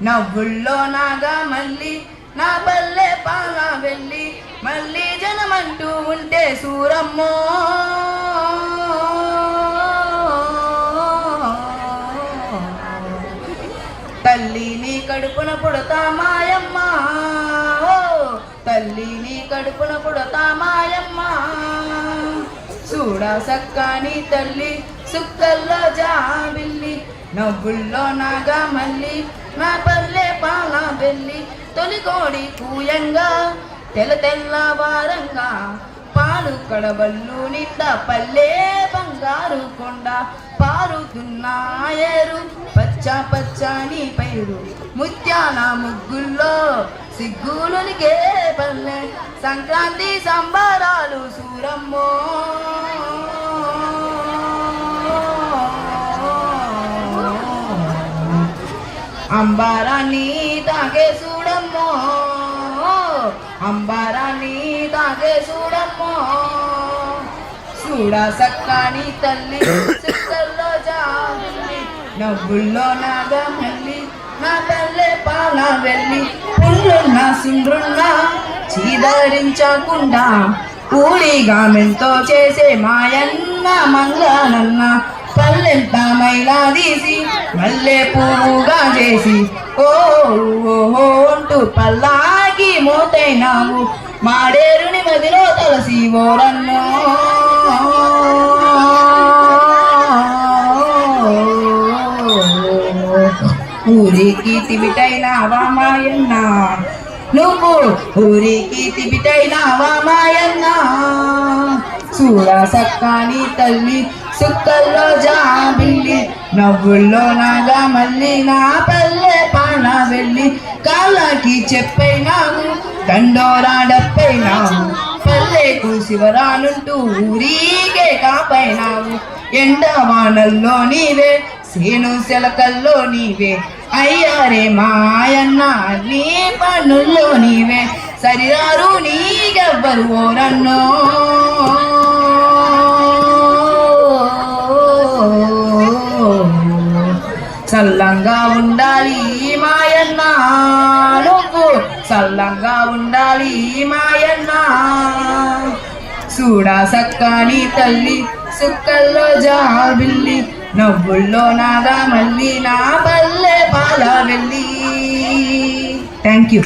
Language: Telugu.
నవ్వుల్లో నాగా మళ్ళీ నా పల్లె పాల వెళ్ళి మళ్ళీ జనమంటూ ఉంటే సూరమ్మో తల్లి నీ కడుపున పుడతా మాయమ్మ, తల్లి నీ కడుపున పుడతా మాయమ్మ. చూడా సక్కాని తల్లి సుక్కల్లో జాబిల్లి నవ్వుల్లో నాగా మళ్ళీ నా పల్లె పాల వెళ్ళి తొలి కోడి కూయంగా తెల్లవారంగా పాలు కడబల్లు నిండా పల్లె బంగారు కొండ పారుతున్నాయేరు పచ్చ పచ్చని పైరు ముత్యాల ముగ్గుల్లో సిగ్గులునికే పల్లె సంక్రాంతి సంబరాలు సూరమ్మో అంబారాన్ని తాగే చూడమ్మో, అంబారాన్ని తాగే చూడమ్మో. చూడా సక్కాని తల్లి సుక్కల్లో జాబిల్లి నవ్వుల్లో నాగా మళ్ళీ నా తల్లే పాల వెళ్ళి పుల్లున్న సుండ్రున్న చీదరించకుండా కూలిగా మెంతో చేసే మాయన్న మంగళన్న పల్లెంత మైలా తీసి మల్లె పువ్వుగా చేసి ఓ ఓహో అంటూ పల్లాకి మోతైనావు మాడేరుని మదిలో తలసి ఓరన్నో ఊరికి తిబిటైనావా మాయన్న, నువ్వు ఊరికి తిబిటైనావా మాయన్న. చూడా సక్కాని తల్లి సుక్కల్లో జాబిల్లి నవ్వుల్లో నాగా మళ్ళీ నా పల్లె పాల వెళ్ళి కాళ్ళకి చెప్పైనావు దండోరాడప్పైనావు పల్లెకు శివరానుంటూ ఊరికే కాపైనావు ఎండవానల్లో నీవే సేను సెలకల్లో నీవే అయ్యారే మాయన్న నీ పన్నుల్లో నీవే సరిరారు నీకెవ్వరు ఓరన్నో చల్లంగా ఉండాలి మాయన్న, నువ్వు చల్లంగా ఉండాలి మాయన్న. చూడా సక్కాని తల్లి సుక్కల్లో జాబిల్లి నవ్వుల్లో నాగా మళ్ళీ నా పల్లె పాల వెళ్ళి. Thank you.